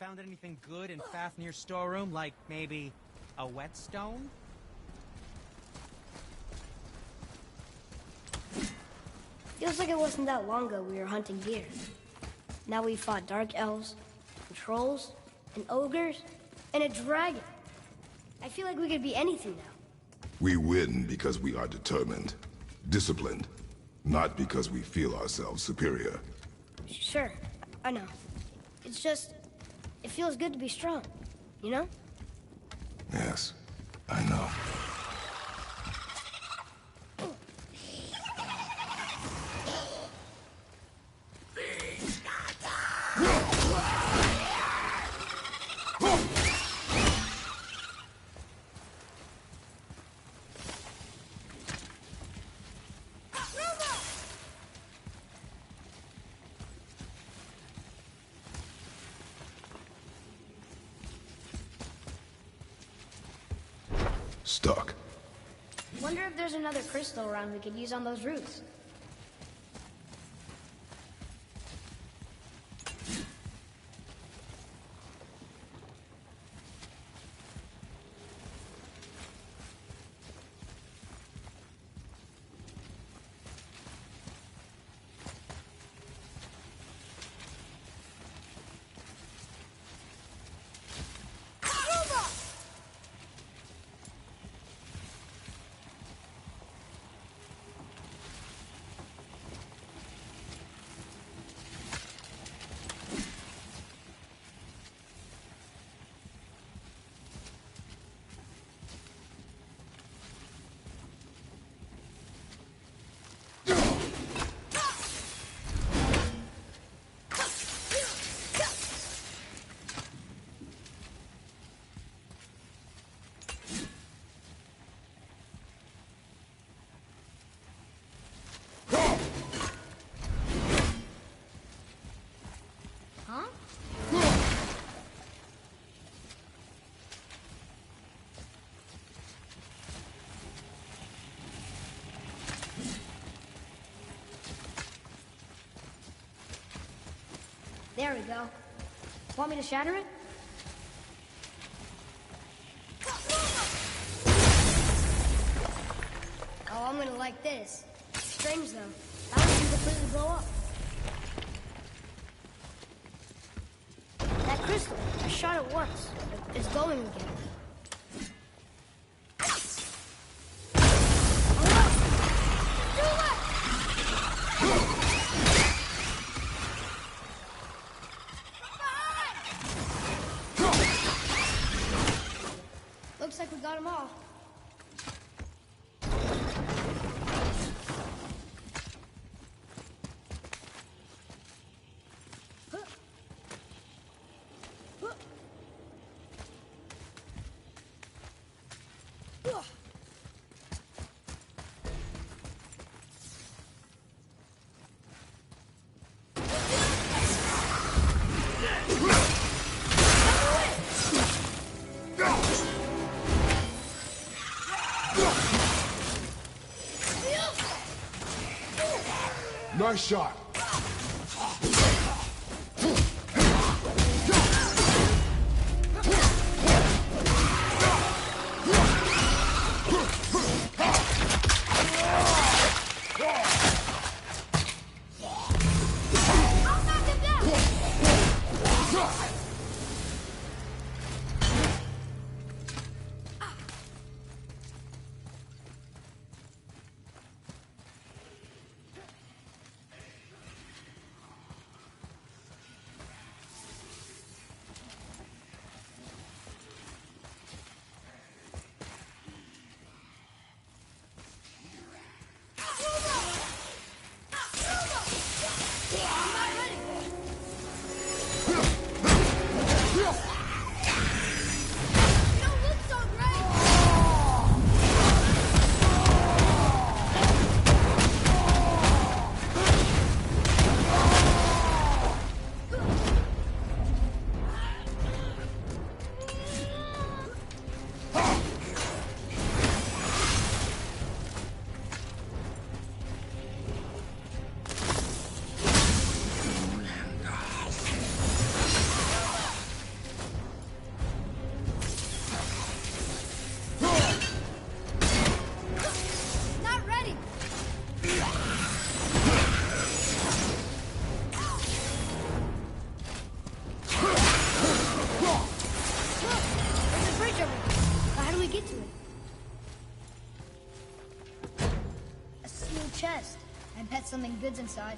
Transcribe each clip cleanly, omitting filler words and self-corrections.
Found anything good in Fafnir's storeroom, like maybe a whetstone? Feels like it wasn't that long ago we were hunting deer. Now we fought dark elves, and trolls, and ogres, and a dragon. I feel like we could be anything now. We win because we are determined, disciplined, not because we feel ourselves superior. Sure, I know. It's just, it feels good to be strong, you know? Yes, I know. Stuck. Wonder if there's another crystal around we could use on those roots. There we go. Want me to shatter it? Oh, I'm gonna like this. Strange though. That one can completely blow up. That crystal, I shot it once. It's glowing again. Looks like we got them all. Nice shot. get to it? A sealed chest. I bet something good's inside.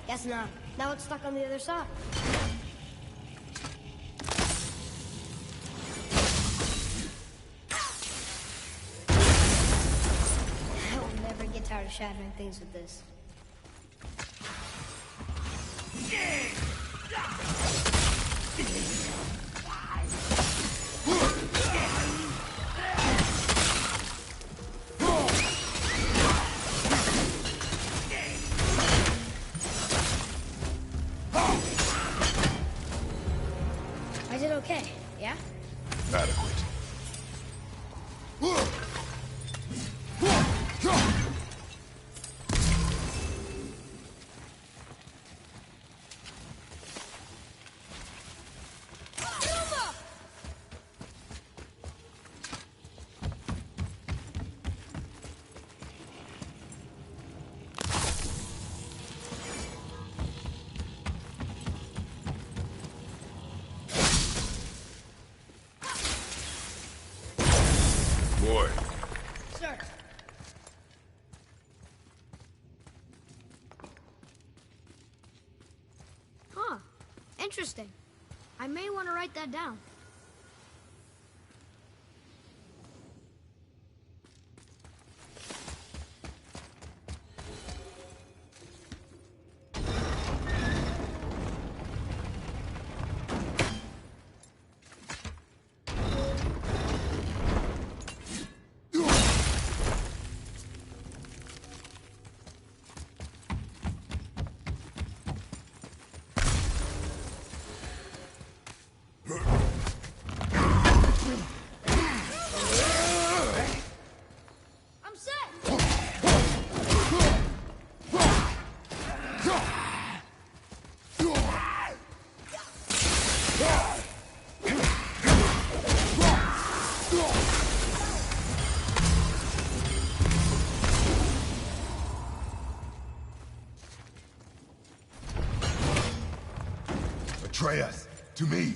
Guess not. Now it's stuck on the other side. I will never get tired of shattering things with this. I did okay, yeah? Adequate. Boy. Sir. Huh. Interesting. I may want to write that down. Atreus, to me.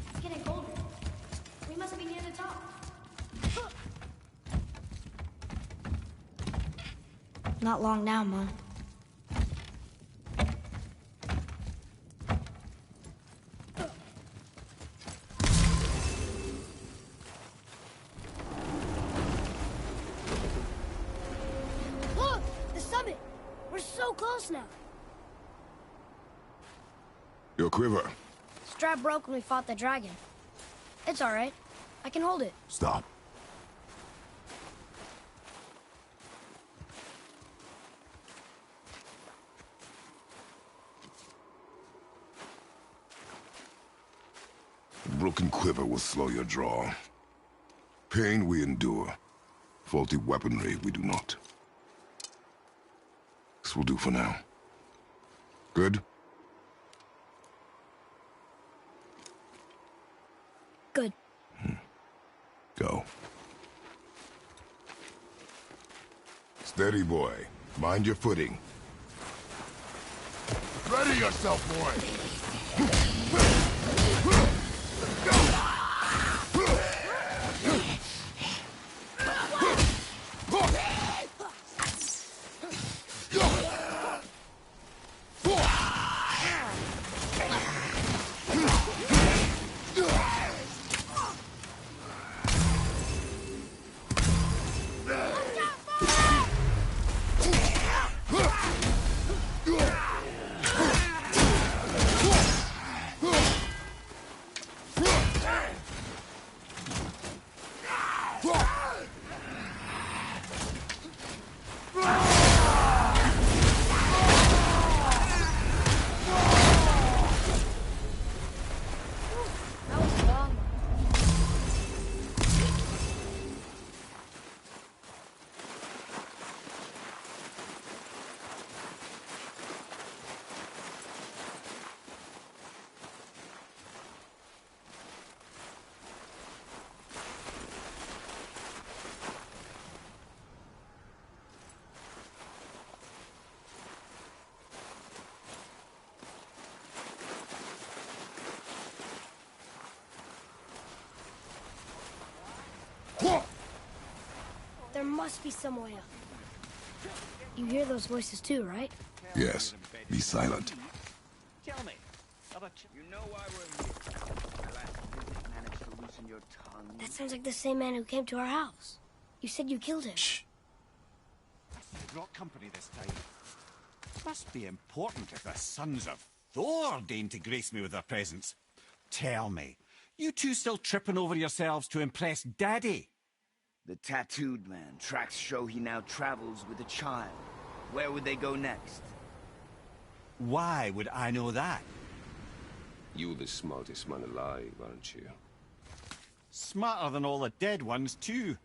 It's getting colder. We must be near the top. Not long now, Mom. Look! The summit! We're so close now. Your quiver. Strap broke when we fought the dragon. It's all right. I can hold it. Stop. broken quiver will slow your draw. Pain we endure. Faulty weaponry we do not. This will do for now. Good? Good. Go. Steady, boy. Mind your footing. Ready yourself, boy! That was long. There must be some way up. You hear those voices too, right? Yes. Be silent. Tell me, you know why we're here. My last visit managed to loosen your tongue. That sounds like the same man who came to our house. You said you killed him. Shh. You brought company this time. Must be important if the sons of Thor deign to grace me with their presence. Tell me, you two still tripping over yourselves to impress Daddy? The tattooed man. Tracks show he now travels with a child. Where would they go next? Why would I know that? You're the smartest man alive, aren't you? Smarter than all the dead ones, too.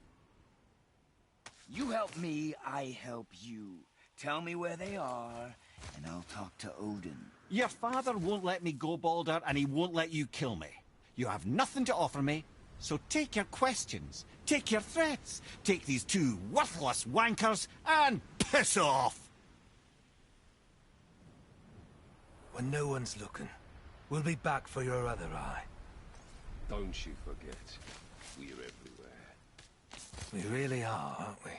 You help me, I help you. Tell me where they are, and I'll talk to Odin. Your father won't let me go, Baldur, and he won't let you kill me. You have nothing to offer me, so take your questions, take your threats, take these two worthless wankers, and piss off! When no one's looking, we'll be back for your other eye. Don't you forget, we're everywhere. We really are, aren't we?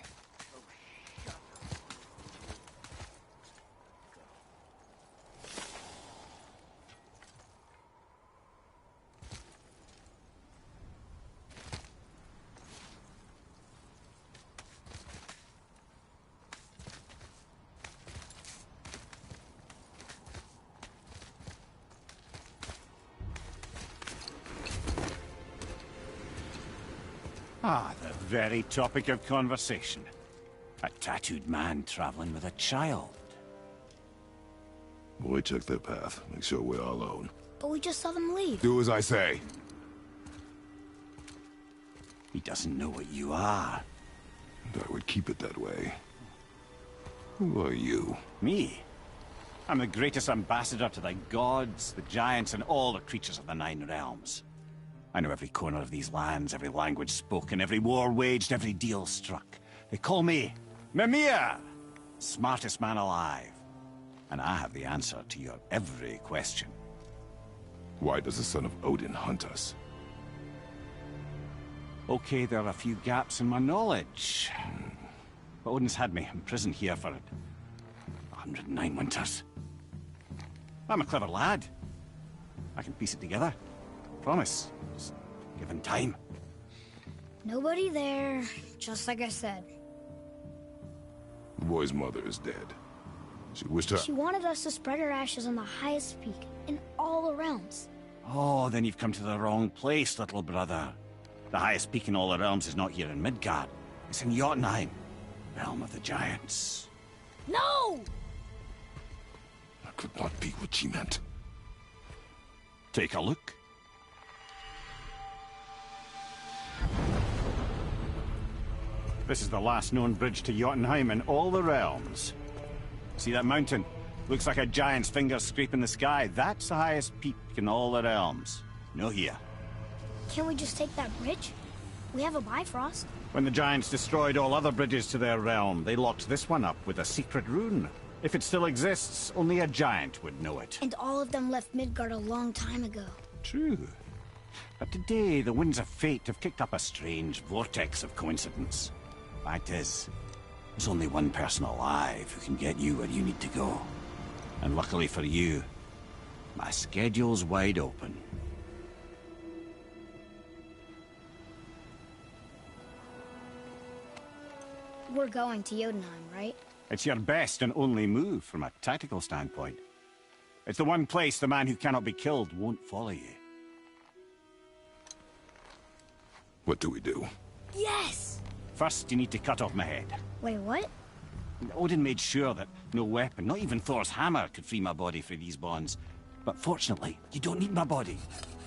Ah, the very topic of conversation. A tattooed man traveling with a child. Boy, check their path. Make sure we're all alone. But we just saw them leave. Do as I say. He doesn't know what you are. And I would keep it that way. Who are you? Me? I'm the greatest ambassador to the gods, the giants, and all the creatures of the Nine Realms. I know every corner of these lands, every language spoken, every war waged, every deal struck. They call me Mimir, smartest man alive. And I have the answer to your every question. Why does the son of Odin hunt us? Okay, there are a few gaps in my knowledge. But Odin's had me imprisoned here for 109 winters. I'm a clever lad. I can piece it together. Promise. Just given time. Nobody there, just like I said. The boy's mother is dead. She wished her... She wanted us to spread her ashes on the highest peak in all the realms. Oh, then you've come to the wrong place, little brother. The highest peak in all the realms is not here in Midgard. It's in Jotunheim, realm of the giants. No! That could not be what she meant. Take a look. This is the last known bridge to Jotunheim in all the realms. See that mountain? Looks like a giant's finger scraping the sky. That's the highest peak in all the realms. No here. Can't we just take that bridge? We have a Bifrost. When the giants destroyed all other bridges to their realm, they locked this one up with a secret rune. If it still exists, only a giant would know it. And all of them left Midgard a long time ago. True. But today, the winds of fate have kicked up a strange vortex of coincidence. Fact is, there's only one person alive who can get you where you need to go. And luckily for you, my schedule's wide open. We're going to Jotunheim, right? It's your best and only move from a tactical standpoint. It's the one place the man who cannot be killed won't follow you. What do we do? Yes! First, you need to cut off my head. Wait, what? Odin made sure that no weapon, not even Thor's hammer, could free my body from these bonds. But fortunately, you don't need my body.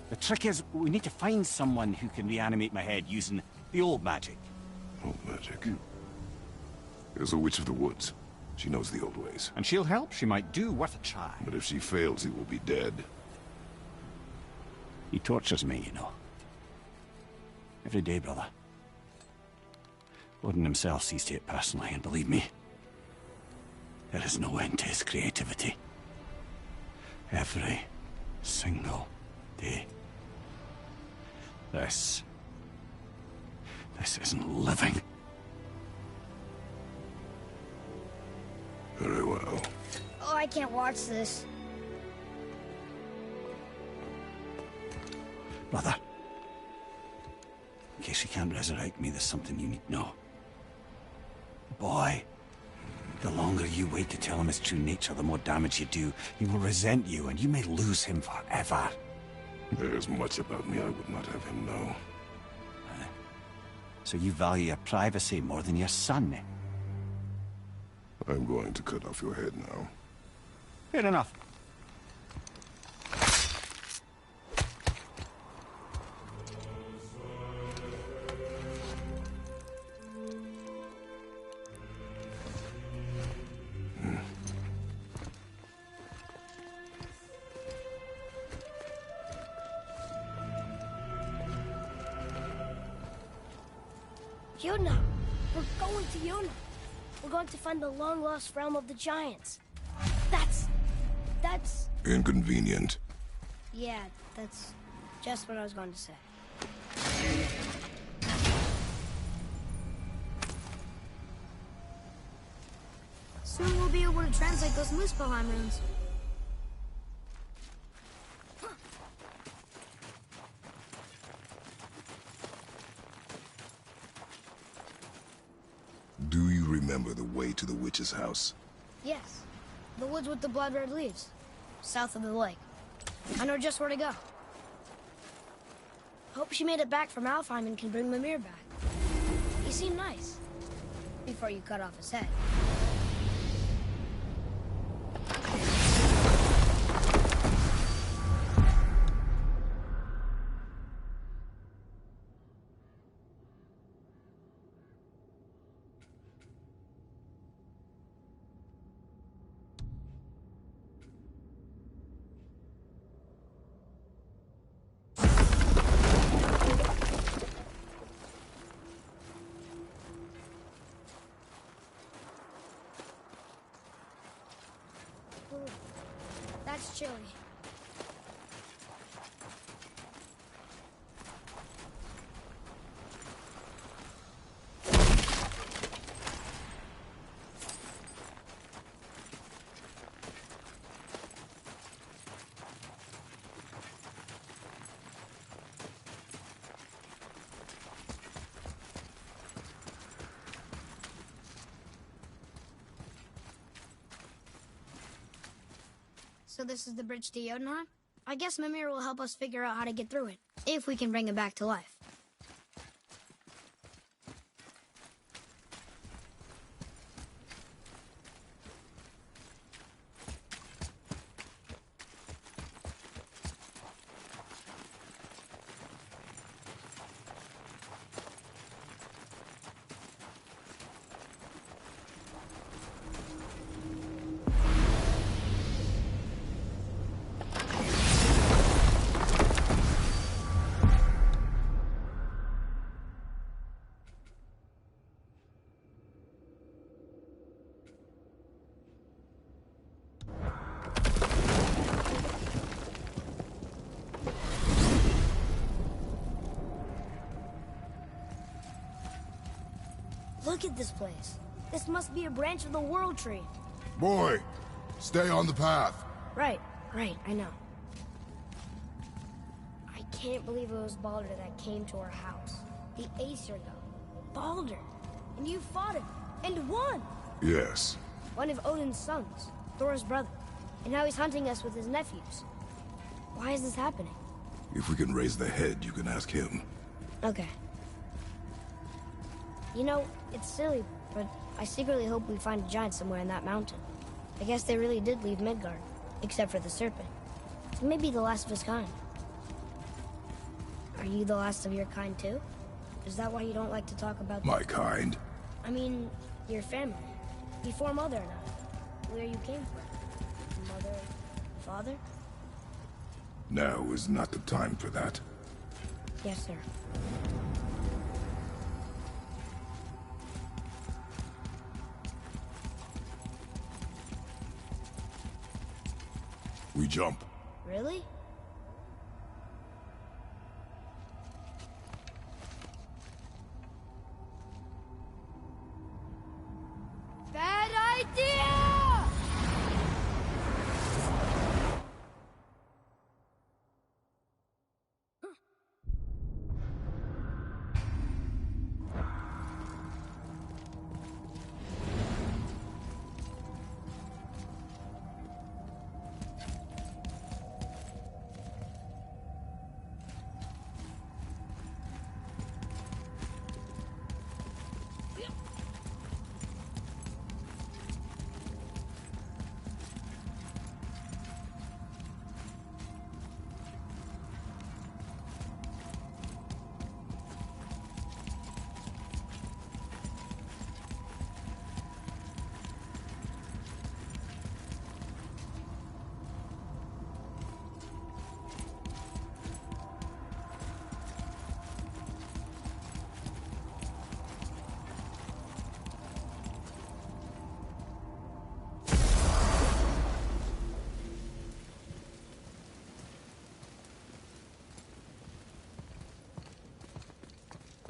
The trick is, we need to find someone who can reanimate my head using the old magic. Old magic. There's a witch of the woods. She knows the old ways. And she'll help. She might do worth a try. But if she fails, he will be dead. He tortures me, you know. Every day, brother. Odin himself sees to it personally, and believe me, there is no end to his creativity. Every single day. This isn't living. Very well. Oh, I can't watch this. Brother, in case he can't resurrect me, there's something you need to know. Boy, the longer you wait to tell him his true nature, the more damage you do. He will resent you, and you may lose him forever. There's much about me I would not have him know. So you value your privacy more than your son, eh? I'm going to cut off your head now. Fair enough. Yona! We're going to Yona! We're going to find the long-lost realm of the giants. That's... Inconvenient. Yeah, that's just what I was going to say. Soon we'll be able to translate those Muspelheim runes. Do you remember the way to the witch's house? Yes. The woods with the blood-red leaves. South of the lake. I know just where to go. Hope she made it back from Alfheim and can bring Mimir back. He seemed nice. Before you cut off his head. That's chilly. So this is the bridge to Jotunheim? I guess Mimir will help us figure out how to get through it, if we can bring him back to life. Look at this place. This must be a branch of the World Tree. Boy, stay on the path. Right, I know. I can't believe it was Baldur that came to our house. The Aesir, though. Baldur. And you fought him. And won! Yes. One of Odin's sons. Thor's brother. And now he's hunting us with his nephews. Why is this happening? If we can raise the head, you can ask him. Okay. You know, it's silly, but I secretly hope we find a giant somewhere in that mountain. I guess they really did leave Midgard, except for the serpent. So maybe the last of his kind. Are you the last of your kind too? Is that why you don't like to talk about... My kind? I mean, your family. Before Mother and I. Where you came from. Mother... father? Now is not the time for that. Yes, sir. We jump. Really? Bad idea!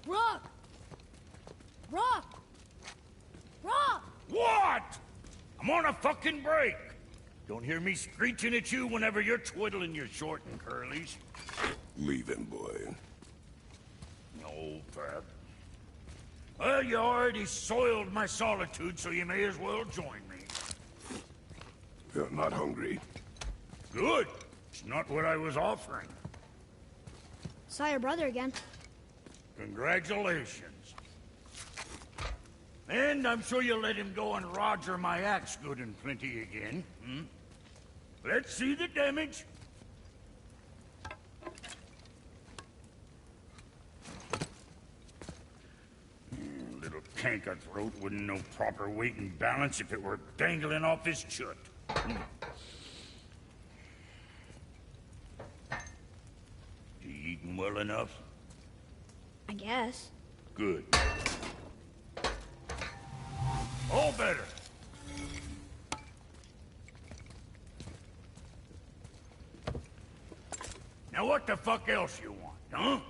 Rock! Rock! Rock! What? I'm on a fucking break. Don't hear me screeching at you whenever you're twiddling your short and curlies. Leave him, boy. No, Pat. Well, you already soiled my solitude, so you may as well join me. You're not hungry. Good. It's not what I was offering. Saw your brother again. Congratulations. And I'm sure you'll let him go and Roger my axe good and plenty again. Hmm? Let's see the damage. Little canker throat wouldn't know proper weight and balance if it were dangling off his chut. You eating well enough? I guess. Good. All better. Now what the fuck else you want, huh?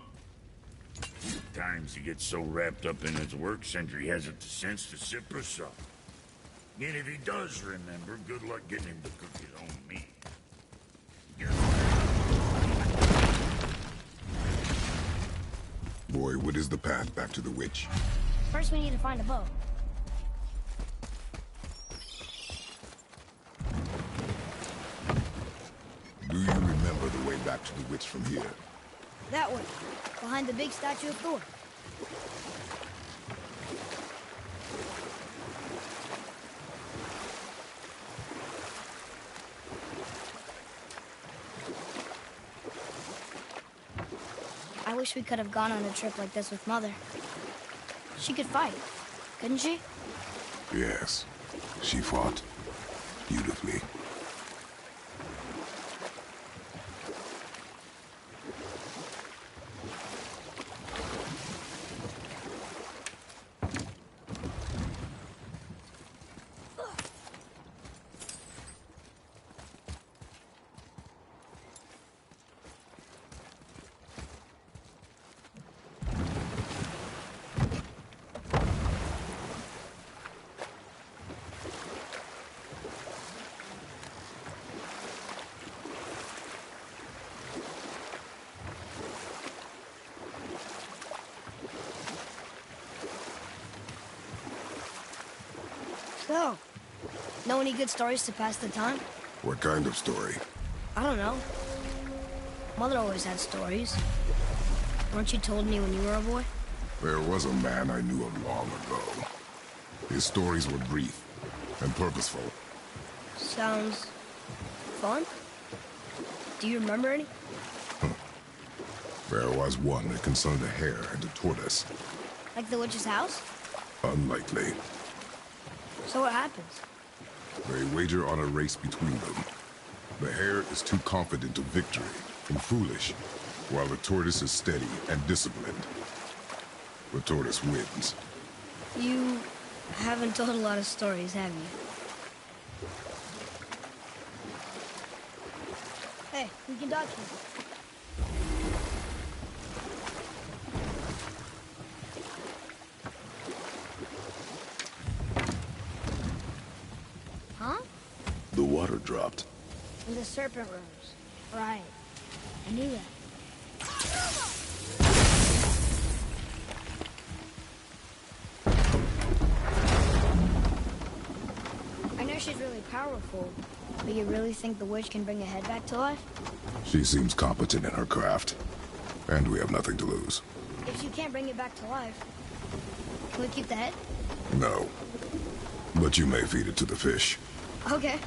Sometimes he gets so wrapped up in his work, Sentry hasn't the sense to sip or sup. And if he does remember, good luck getting him to cook his own meat. Boy, what is the path back to the witch? First we need to find a bow. Do you remember the way back to the witch from here? That way, behind the big statue of Thor. I wish we could have gone on a trip like this with Mother. She could fight, couldn't she? Yes. She fought. Beautifully. So, know any good stories to pass the time? What kind of story? I don't know. Mother always had stories. Weren't you told me when you were a boy? There was a man I knew of long ago. His stories were brief and purposeful. Sounds fun. Do you remember any? There was one that concerned a hare and a tortoise. Like the witch's house? Unlikely. So what happens? They wager on a race between them. The hare is too confident of victory and foolish, while the tortoise is steady and disciplined. The tortoise wins. You haven't told a lot of stories, have you? Hey, we can dodge here. Huh? The water dropped. In the serpent rose. Right. I knew that. I know she's really powerful, but you really think the witch can bring a head back to life? She seems competent in her craft, and we have nothing to lose. If she can't bring it back to life, can we keep the head? No. But you may feed it to the fish. Okay.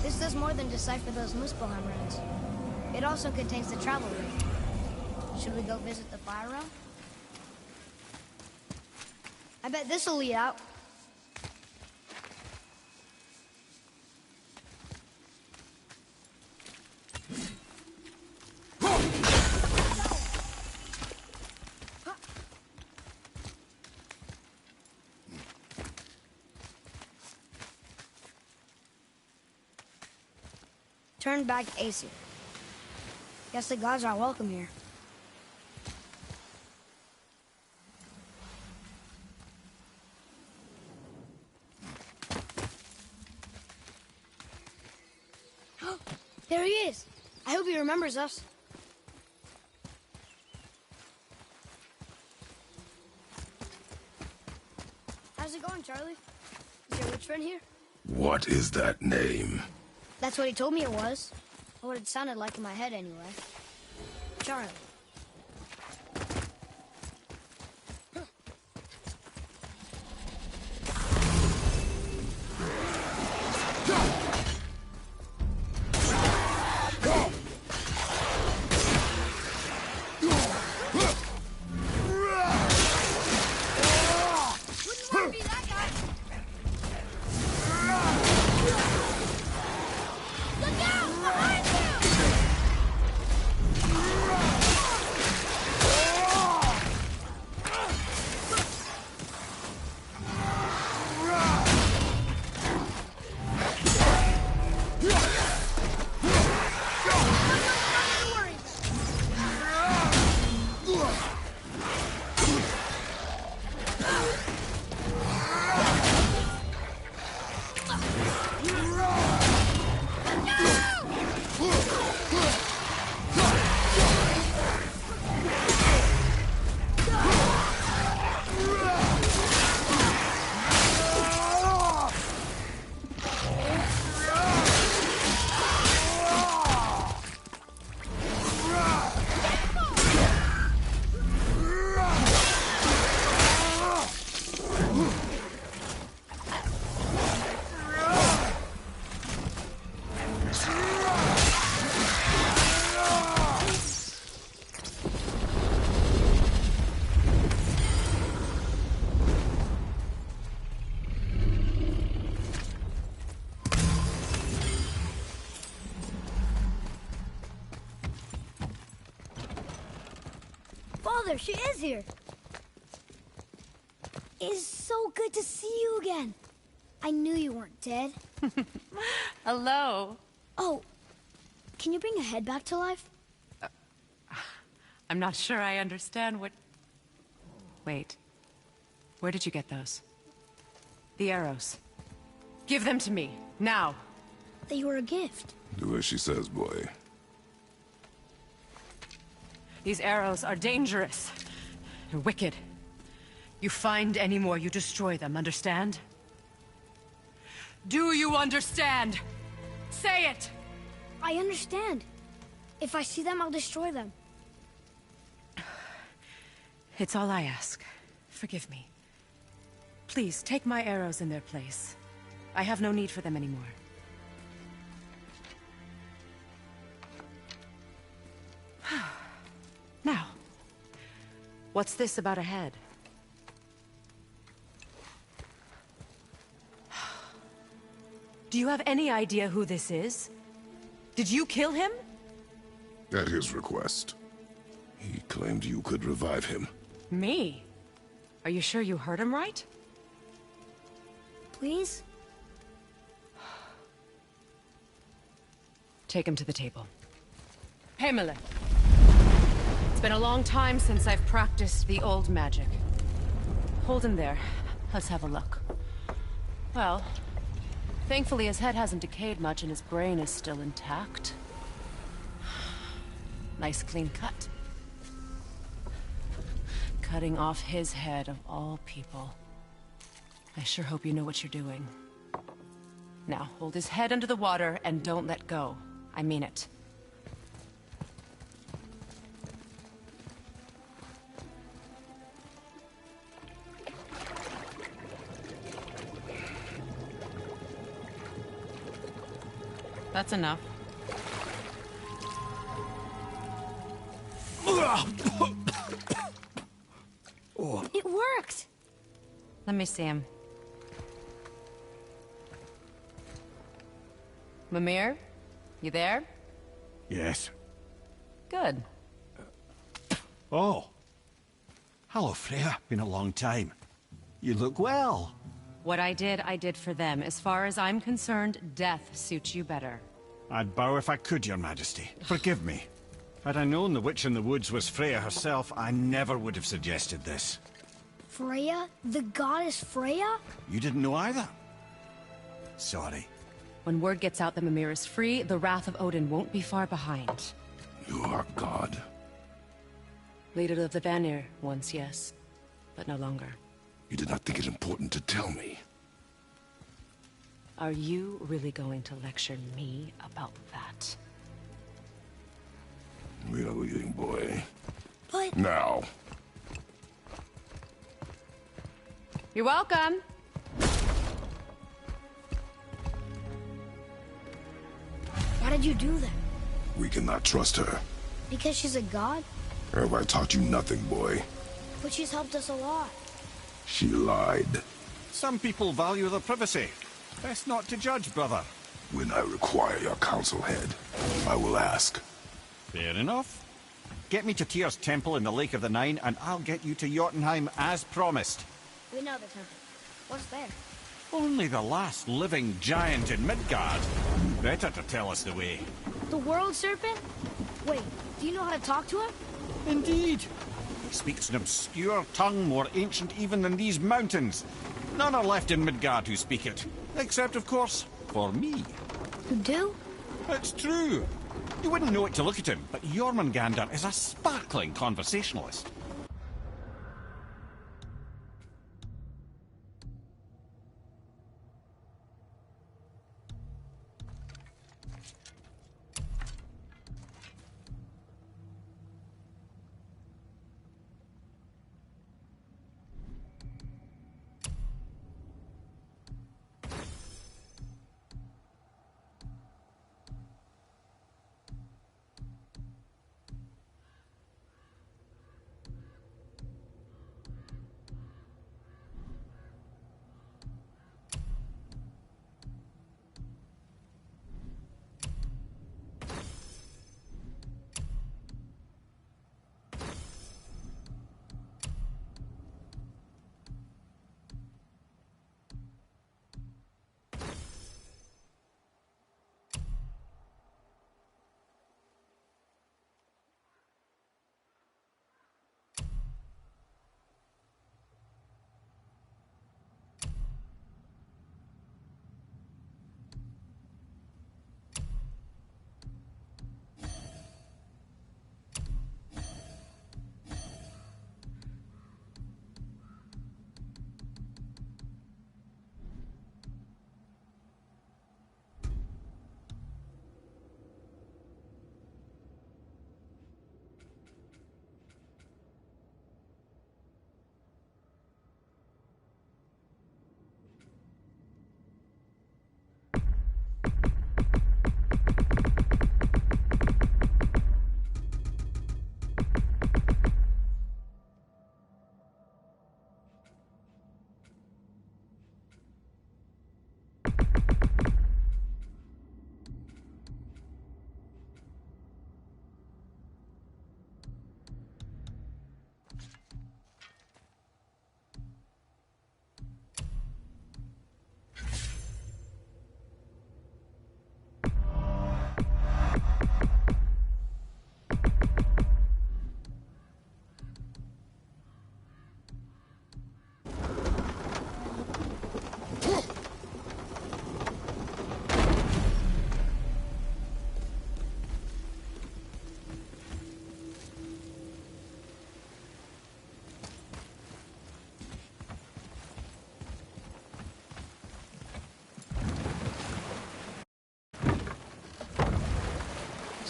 This does more than decipher those Muspelheim runes. It also contains the travel ring. Should we go visit the fire realm? I bet this'll lead out. Turn back Aesir. Guess the gods are welcome here. There he is. I hope he remembers us. How's it going, Charlie? Is your witch friend here? What is that name? That's what he told me it was. Or what it sounded like in my head, anyway. Charlie. Mother, she is here. It's so good to see you again. I knew you weren't dead. Hello. Oh, can you bring a head back to life? I'm not sure I understand what... Wait. Where did you get those? The arrows. Give them to me, now. They were a gift. Do as she says, boy. These arrows are dangerous. They're wicked. You find any more, you destroy them, understand? Do you understand? Say it! I understand. If I see them, I'll destroy them. It's all I ask. Forgive me. Please, take my arrows in their place. I have no need for them anymore. Now, what's this about a head? Do you have any idea who this is? Did you kill him? At his request. He claimed you could revive him. Me? Are you sure you heard him right? Please? Take him to the table. Heimele. It's been a long time since I've practiced the old magic. Hold him there. Let's have a look. Well, thankfully his head hasn't decayed much and his brain is still intact. Nice clean cut. Cutting off his head of all people. I sure hope you know what you're doing. Now, hold his head under the water and don't let go. I mean it. That's enough. It worked! Let me see him. Mimir? You there? Yes. Good. Oh. Hello, Freya. Been a long time. You look well. What I did for them. As far as I'm concerned, death suits you better. I'd bow if I could, Your Majesty. Forgive me. Had I known the witch in the woods was Freya herself, I never would have suggested this. Freya? The goddess Freya? You didn't know either? Sorry. When word gets out that Mimir is free, the wrath of Odin won't be far behind. You are God. Leader of the Vanir, once, yes. But no longer. You did not think it important to tell me. Are you really going to lecture me about that? We are leaving, boy. But... Now. You're welcome. Why did you do that? We cannot trust her. Because she's a god? Have I taught you nothing, boy? But she's helped us a lot. She lied. Some people value their privacy. Best not to judge, brother. When I require your council head, I will ask. Fair enough. Get me to Tyr's temple in the Lake of the Nine, and I'll get you to Jotunheim as promised. We know the temple. What's there? Only the last living giant in Midgard. Better to tell us the way. The World Serpent? Wait, do you know how to talk to him? Indeed. He speaks an obscure tongue more ancient even than these mountains. None are left in Midgard who speak it. Except, of course, for me. You do? It's true. You wouldn't know it to look at him, but Jormungandr is a sparkling conversationalist.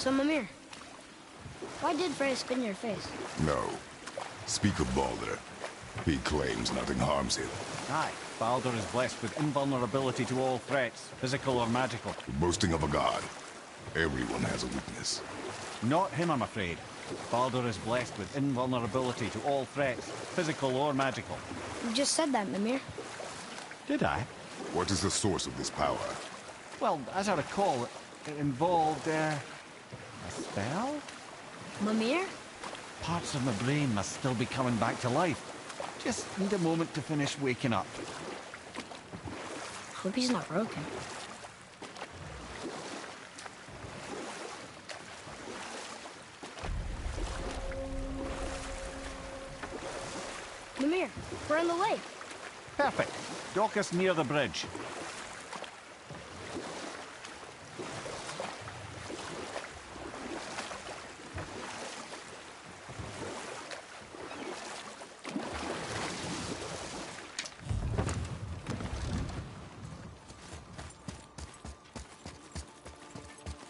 So, Mimir, why did Freya spit in your face? No. Speak of Baldur. He claims nothing harms him. Aye, Baldur is blessed with invulnerability to all threats, physical or magical. The boasting of a god. Everyone has a weakness. Not him, I'm afraid. Baldur is blessed with invulnerability to all threats, physical or magical. You just said that, Mimir. Did I? What is the source of this power? Well, as I recall, it involved, a spell? Mimir? Parts of my brain must still be coming back to life. Just need a moment to finish waking up. Hope he's not broken. Mimir, we're in the lake. Perfect. Dock us near the bridge.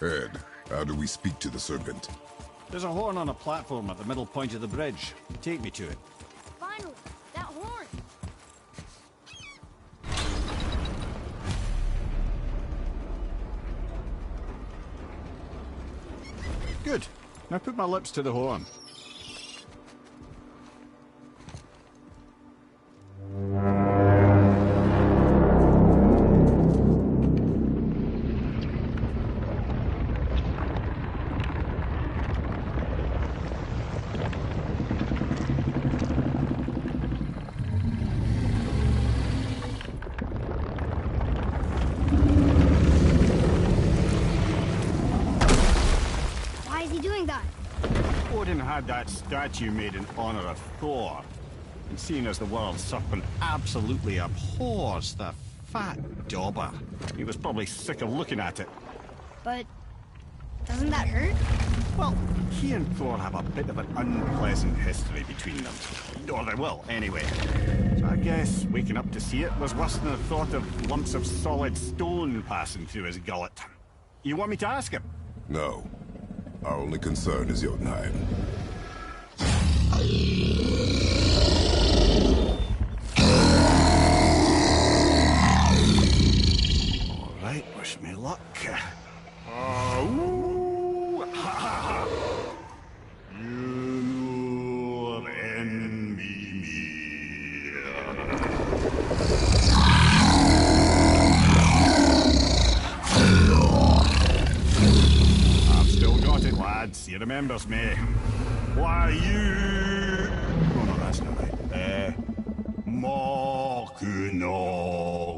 Ed, how do we speak to the serpent? There's a horn on a platform at the middle point of the bridge. Take me to it. Finally, that horn. Good. Now put my lips to the horn. Why is he doing that? Odin had that statue made in honor of Thor. And seeing as the world serpent absolutely abhors the fat dauber, he was probably sick of looking at it. But doesn't that hurt? Well, he and Thor have a bit of an unpleasant history between them. Or they will, anyway. So I guess waking up to see it was worse than the thought of lumps of solid stone passing through his gullet. You want me to ask him? No. Our only concern is Jotunheim. All right, wish me luck. I've still got it, lads. He remembers me. Why you? Oh no, that's not right. Makuna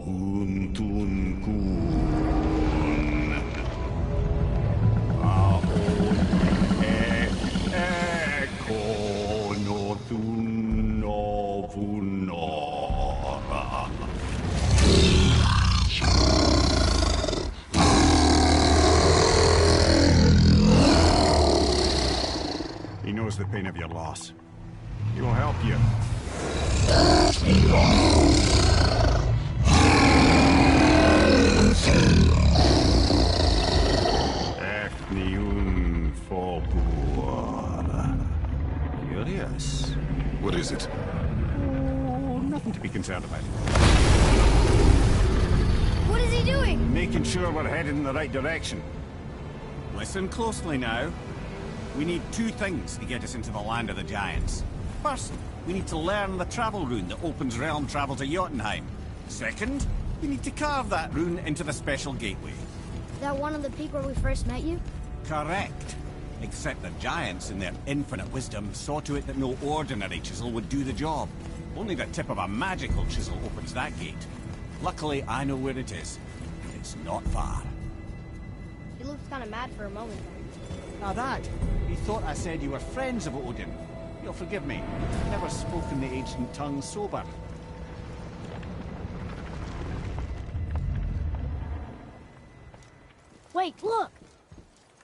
huntun kun. He knows the pain of your loss. He will help you. Efniun Fobur. Curious. What is it? Oh, nothing to be concerned about. What is he doing? Making sure we're headed in the right direction. Listen closely now. We need two things to get us into the land of the giants. First, we need to learn the travel rune that opens realm travel to Jotunheim. Second, we need to carve that rune into the special gateway. That one on the peak where we first met you? Correct. Except the giants, in their infinite wisdom, saw to it that no ordinary chisel would do the job. Only the tip of a magical chisel opens that gate. Luckily, I know where it is. It's not far. He looked kind of mad for a moment there. Now that, he thought I said you were friends of Odin. You'll forgive me. I've never spoken the ancient tongue sober. Wait, look!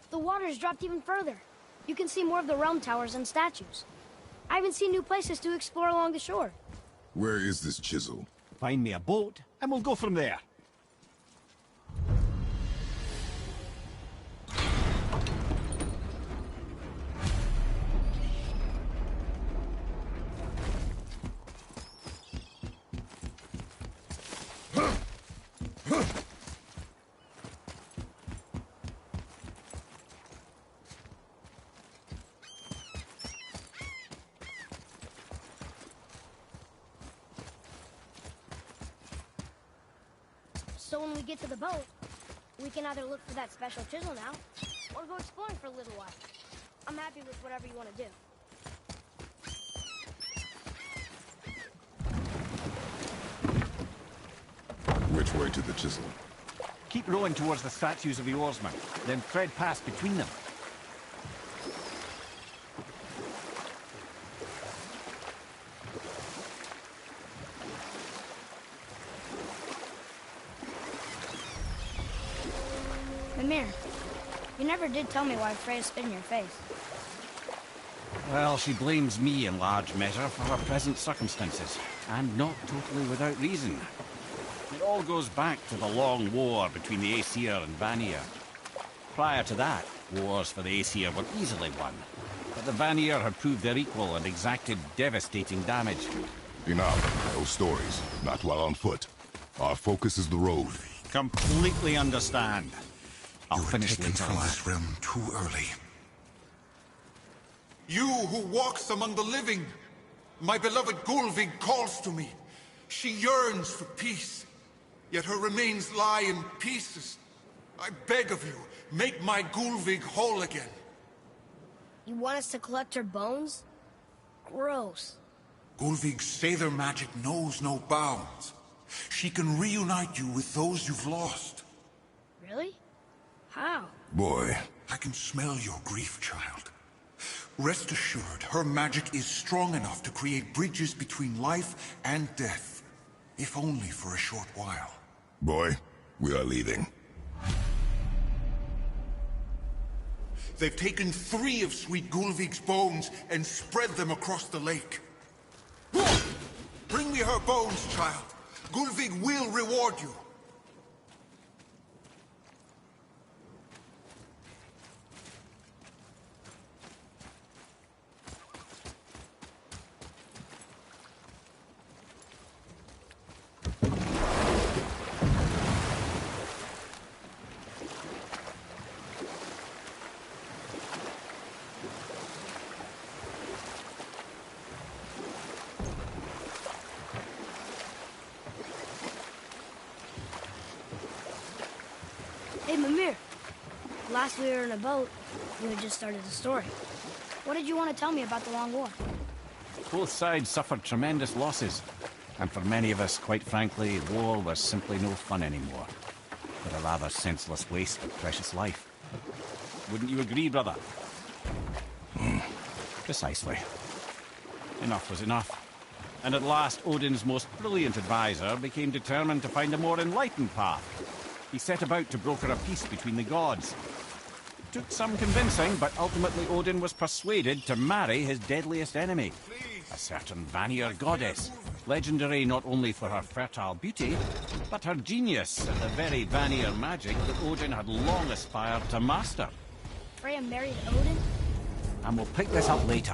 The water's dropped even further. You can see more of the realm towers and statues. I even see new places to explore along the shore. Where is this chisel? Find me a boat, and we'll go from there. So when we get to the boat, we can either look for that special chisel now, or go exploring for a little while. I'm happy with whatever you want to do. Which way to the chisel? Keep rowing towards the statues of the oarsmen, then thread past between them. Mimir, you never did tell me why Freya spit in your face. Well, she blames me in large measure for her present circumstances, and not totally without reason. It all goes back to the long war between the Aesir and Vanir. Prior to that, wars for the Aesir were easily won, but the Vanir had proved their equal and exacted devastating damage. Enough. No stories. Not while on foot. Our focus is the road. Completely understand. I'll finish later. From this realm too early. You who walks among the living, my beloved Gulvig calls to me. She yearns for peace, yet her remains lie in pieces. I beg of you, make my Gulvig whole again. You want us to collect her bones? Gross. Gulvig's Seidr magic knows no bounds. She can reunite you with those you've lost. Really? How? Boy. I can smell your grief, child. Rest assured, her magic is strong enough to create bridges between life and death. If only for a short while. Boy, we are leaving. They've taken 3 of Sweet Gulvig's bones and spread them across the lake. Bring me her bones, child. Gulvig will reward you. Hey, Mimir. Last we were in a boat, you had just started the story. What did you want to tell me about the Long War? Both sides suffered tremendous losses. And for many of us, quite frankly, war was simply no fun anymore. But a rather senseless waste of precious life. Wouldn't you agree, brother? Precisely. Enough was enough. And at last, Odin's most brilliant advisor became determined to find a more enlightened path. He set about to broker a peace between the gods. It took some convincing, but ultimately Odin was persuaded to marry his deadliest enemy, a certain Vanir goddess, legendary not only for her fertile beauty, but her genius and the very Vanir magic that Odin had long aspired to master. Freya married Odin? And we'll pick this up later.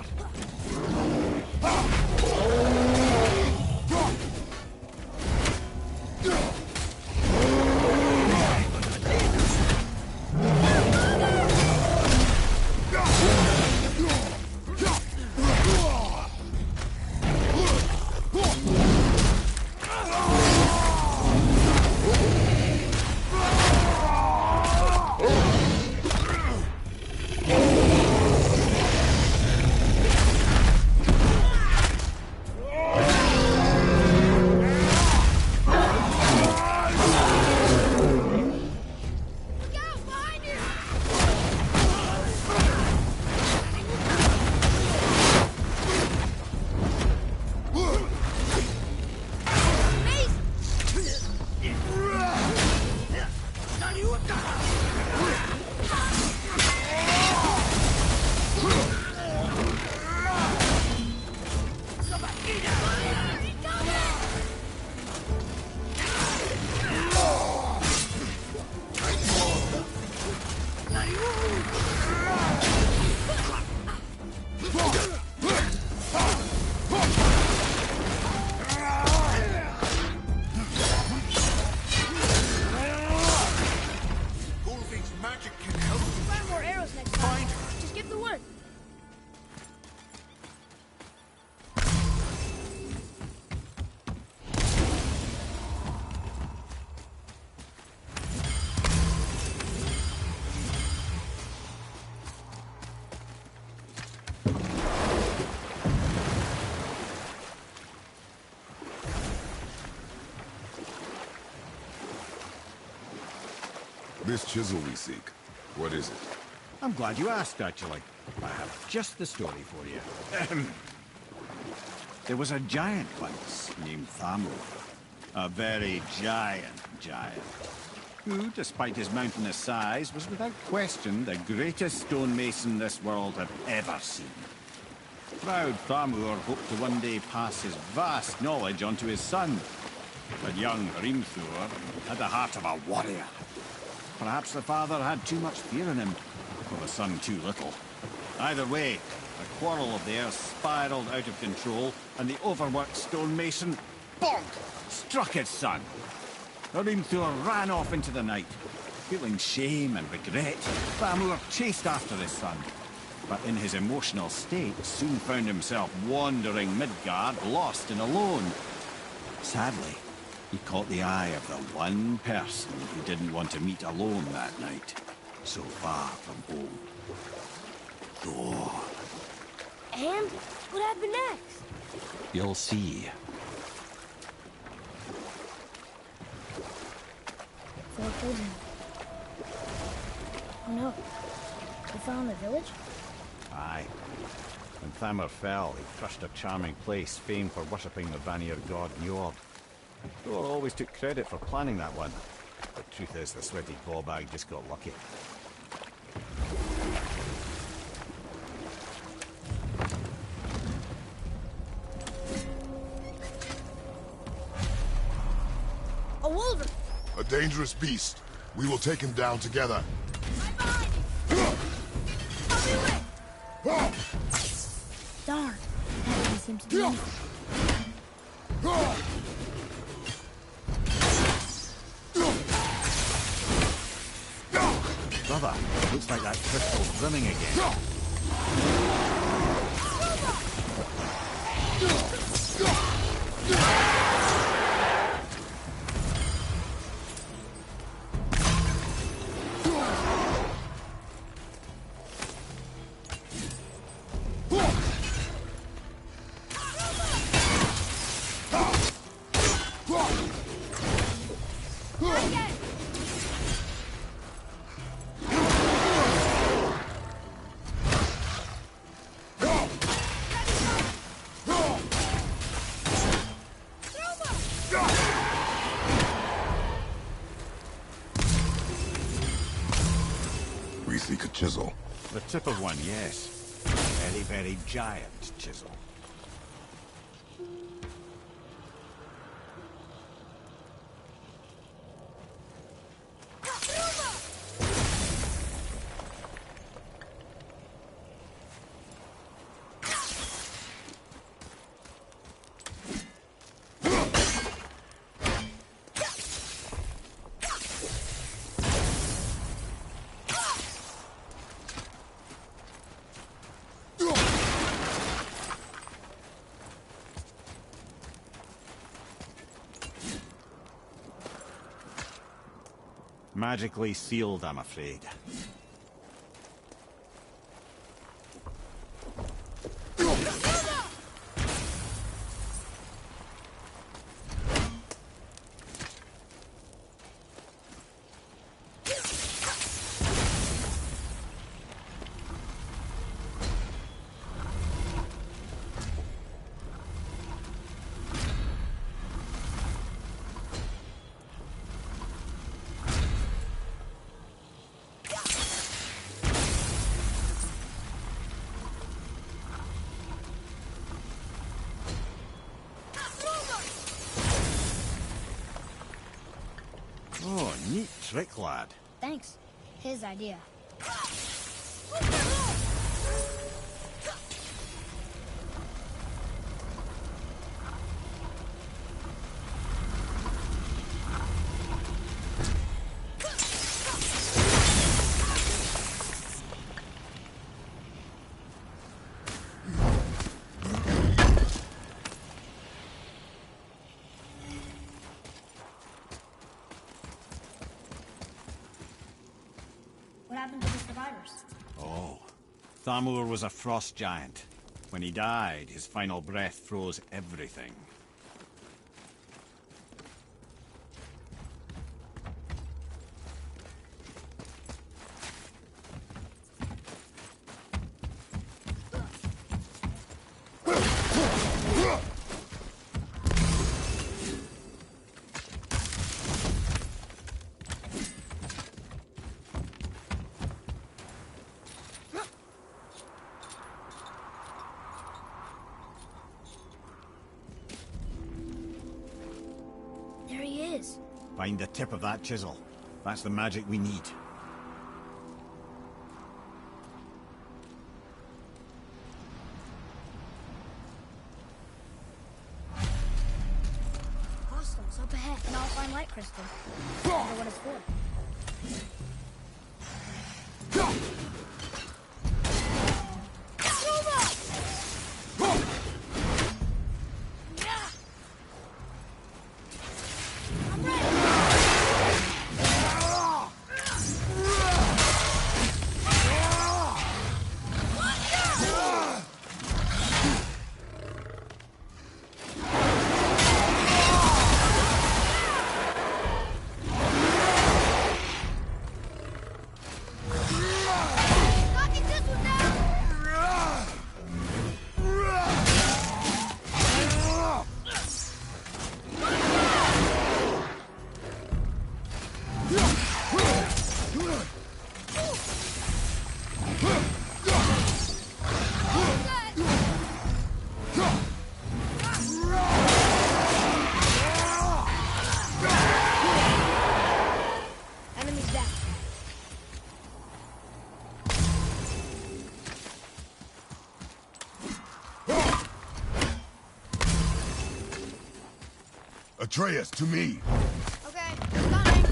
This chisel we seek, what is it? I'm glad you asked, actually. I have just the story for you. There was a giant once named Thamur. A very giant, who, despite his mountainous size, was without question the greatest stonemason this world had ever seen. Proud Thamur hoped to one day pass his vast knowledge on to his son. But young Hrimthur had the heart of a warrior. Perhaps the father had too much fear in him, or the son too little. Either way, a quarrel of theirs spiraled out of control, and the overworked stonemason, bonk, struck his son. Hrimthur ran off into the night. Feeling shame and regret, Thamur chased after his son. But in his emotional state, soon found himself wandering Midgard, lost and alone. Sadly, he caught the eye of the one person he didn't want to meet alone that night, so far from home. Thor. And what happened next? You'll see. Thor killed him. Oh no. They fell in the village? Aye. When Thamur fell, he crushed a charming place famed for worshipping the Vanir god Njord. Thor always took credit for planning that one. The truth is, the sweaty ballbag just got lucky. A wolverine! A dangerous beast. We will take him down together. I'm behind you! I'll do it! Darn. That didn't seem to do anything. Brother, looks like that crystal's running again. Seek a chisel. The tip of one, yes. Very, very giant chisel. Magically sealed, I'm afraid. Oh, neat trick, lad. Thanks. His idea. What happened to the survivors? Oh, Thamur was a frost giant. When he died, his final breath froze everything. is. Find the tip of that chisel. That's the magic we need. Hostiles up ahead. An Alpine light crystal. I wonder what it's for. Atreus, to me! Okay, coming.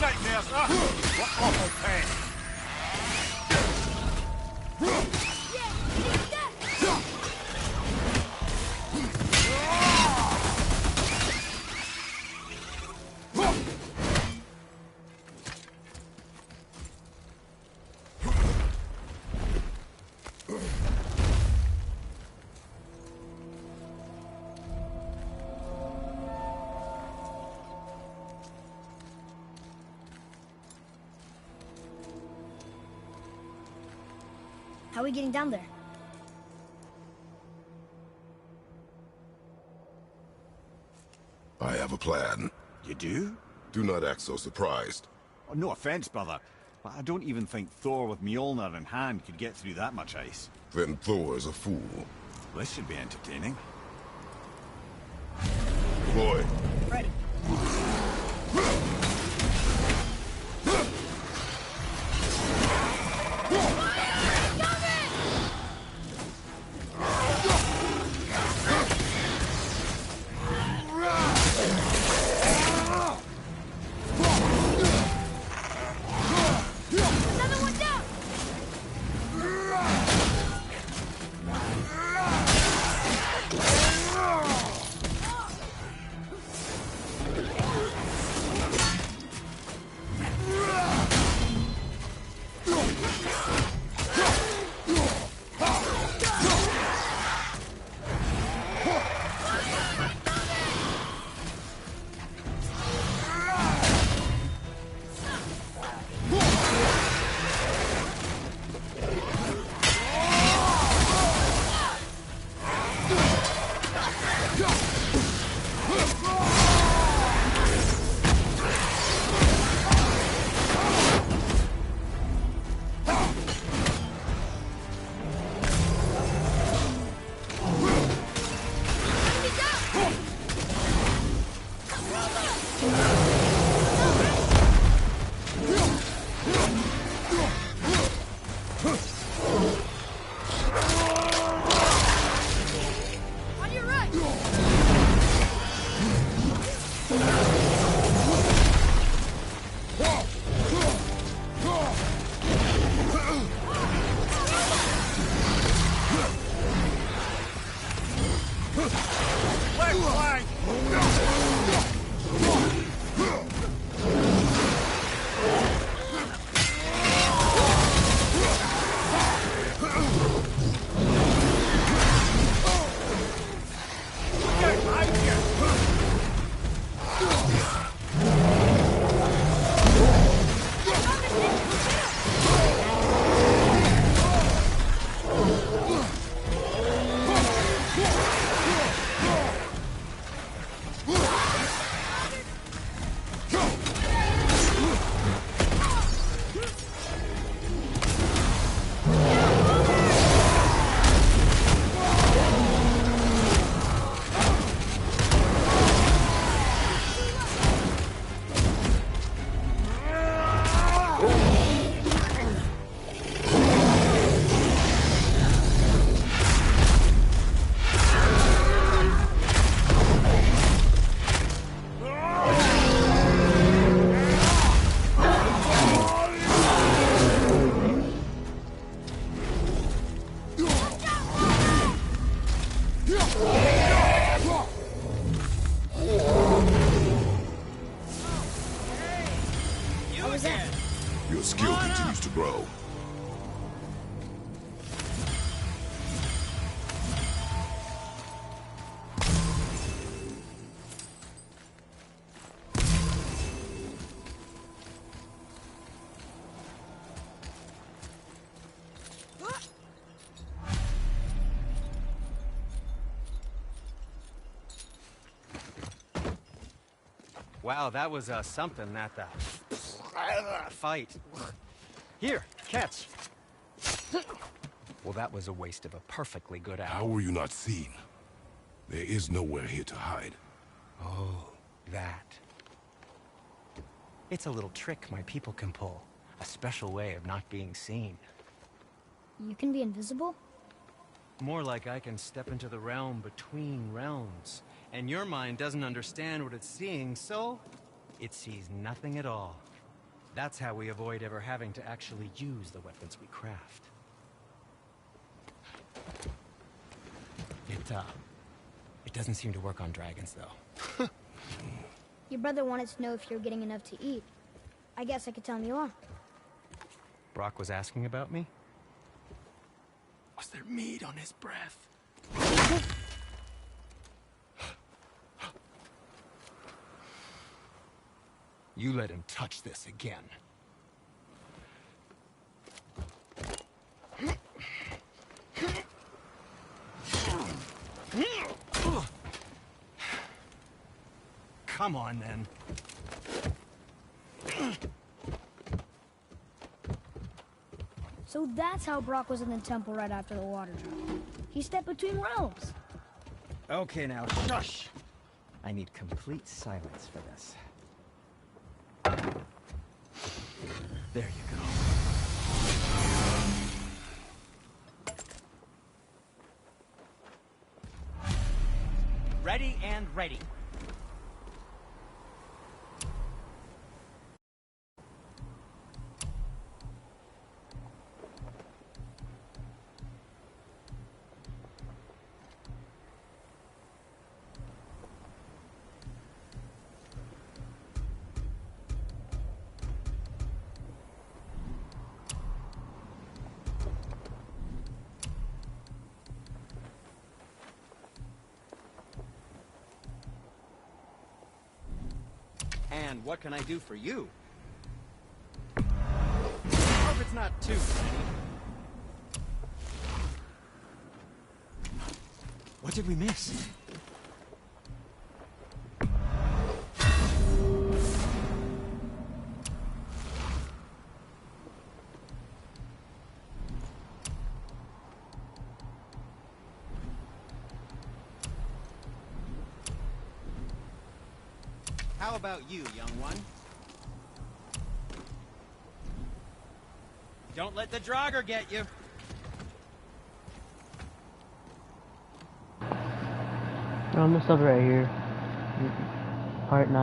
Nightmares! What awful pain! How are we getting down there? I have a plan. You do? Do not act so surprised. Oh, no offense, brother, but I don't even think Thor with Mjolnir in hand could get through that much ice. Then Thor is a fool. This should be entertaining. Boy. Ready. grow. Wow, that was something, that fight. Here, catch. Well, that was a waste of a perfectly good How hour. were you not seen? There is nowhere here to hide. Oh, that. It's a little trick my people can pull. A special way of not being seen. You can be invisible? More like I can step into the realm between realms. And your mind doesn't understand what it's seeing, so it sees nothing at all. That's how we avoid ever having to actually use the weapons we craft. It doesn't seem to work on dragons, though. Your brother wanted to know if you're getting enough to eat. I guess I could tell him you are. Brock was asking about me? Was there meat on his breath? You let him touch this again. Come on, then. So that's how Brock was in the temple right after the water drop. He stepped between realms. Okay, now, shush! I need complete silence for this. There you go. Ready and ready. And what can I do for you? I hope it's not too many. What did we miss? How about you, young one? Don't let the Draugr get you. I'm gonna stop right here. Part 9.